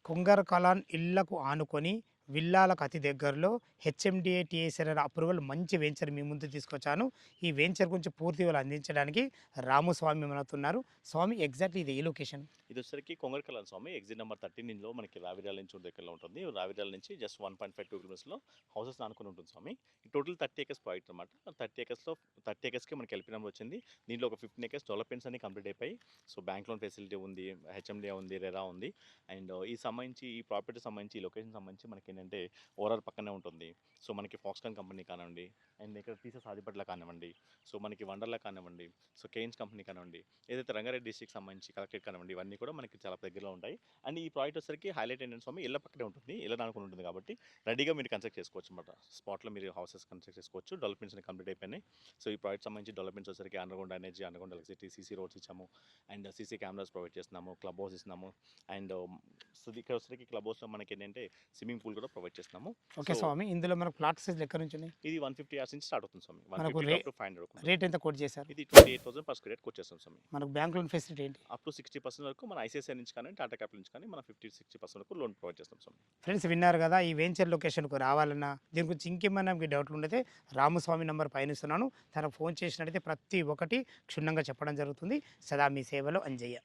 కొంగర కలాన్ ఇళ్లకు ఆనుకొని విల్లాలకు అతి దగ్గరలో హెచ్ఎండిఏ టీఎస్ఆర్ అప్రూవల్ మంచి వెంచర్ మీ ముందు తీసుకొచ్చాను. ఈ వెంచర్ గురించి పూర్తి వివరాలు అందించడానికి రాముస్వామి మనతున్నారు. స్వామి, ఎగ్జాక్ట్లీ ఇది ఏ లొకేషన్? ఇది వచ్చేసరికి కొంగరకలాన్ స్వామి ఎగ్జిట్ నెంబర్ 13 లో మనకి రావిరాల నుంచి దగ్గరలో ఉంటుంది. రావిరాల నుంచి జస్ట్ 1.52 కిలోమీటర్స్లో హౌసెస్ ఆనుకుని ఉంటుంది స్వామి. టోటల్ 30 ఏకర్స్ ప్రాజెక్ట్ అనమాట. 30 ఏకర్స్కి మనకి ఎల్పీ నెంబర్ వచ్చింది. దీంట్లో ఒక 15 ఏకర్స్ డెవలప్మెంట్స్ అన్ని కంప్లీట్ అయిపోయి. సో బ్యాంక్ లోన్ ఫెసిలిటీ ఉంది, హెచ్ఎండిఏ ఉంది, రెరా ఉంది. అండ్ ఈ ప్రాపర్టీ సంబంధించి ఈ లొకేషన్ సంబంధించి మనకి ఏంటంటే ఓవరాల్ పక్కనే ఉంటుంది. సో మనకి ఫాక్స్కాన్ కంపెనీ కానివ్వండి, అండ్ ఇక్కడ టీసెస్ ఆదిపట్ల కానివ్వండి, సో మనకి వండర్లా కానివ్వండి, సో కేన్స్ కంపెనీ కానివ్వండి, ఏదైతే రంగారెడ్డి డిస్ట్రిక్ట్ సంబంధించి కలెక్టరేట్ కానివ్వండి, ఇవన్నీ కూడా మనకి చాలా దగ్గరలో ఉంటాయి. అండ్ ఈ ప్రాజెక్ట్ వచ్చేసరికి హైలైట్ ఏంటంటే స్వామి ఇళ్ళ పక్కనే ఉంటుంది, ఇళ్ళ అనుకుని ఉంటుంది కాబట్టి రెడీగా మీరు కన్స్ట్రక్ట్ చేసుకోవచ్చు అనమాట. స్పాట్లో మీరు హౌసెస్ కన్స్ట్రక్ట్ చేసుకోవచ్చు. డెవలప్మెంట్స్ అన్ని కంప్లీట్ అయిపోయినాయి. సో ఈ ప్రాజెక్ట్ సంబంధించి డెవలప్మెంట్స్ వచ్చేసరికి underground energy, underground electricity, CC roads ఇచ్చాము, అండ్ సీసీ కెమెరాస్ ప్రొవైడ్ చేస్తున్నాము, క్లబ్ హౌస్ ఇస్తున్నాము, అండ్ సో ఇక్కడ వచ్చేసరికి క్లబ్ హౌస్లో మనకి ఏంటంటే స్విమ్మింగ్ పూల్ కూడా ప్రొవైడ్ చేస్తున్నాము. ఓకే స్వామి, ఇందులో మనకు ప్లాట్ సైజ్ ఎక్కడ నుంచి ఉన్నాయి? ఇది 150 yards నుంచి స్టార్ట్ అవుతుంది స్వామి. మనకు 150 to 500 రేట్ ఎంత కోట్ చేశారు? ఇది 28,000 per square యార్డ్ వచ్చేస్తాం స్వామి. మనకు బ్యాంక్ లోన్ ఫెసిలిటీ ఏంటి? అప్ టు 60% వరకు మన ఐసిఐసిఐ నుంచి కానీ టాటా క్యాపిటల్ నుంచి కానీ మనం 50-60% వరకు లోన్ ప్రొవైడ్ చేస్తాం స్వామి. ఫ్రెండ్స్, విన్నారు కదా, ఈ వెంచర్ లొకేషన్కు రావాలన్నా దీని గురించి ఇంకేమైనా మీకు డౌట్లు ఉంటే రామస్వామి నంబర్ పైన ఇస్తున్నాను. తనకు ఫోన్ చేసినట్టయితే ప్రతి ఒక్కటి క్షుణ్ణంగా చెప్పడం జరుగుతుంది. సదా మీ సేవలో అంజయ్య.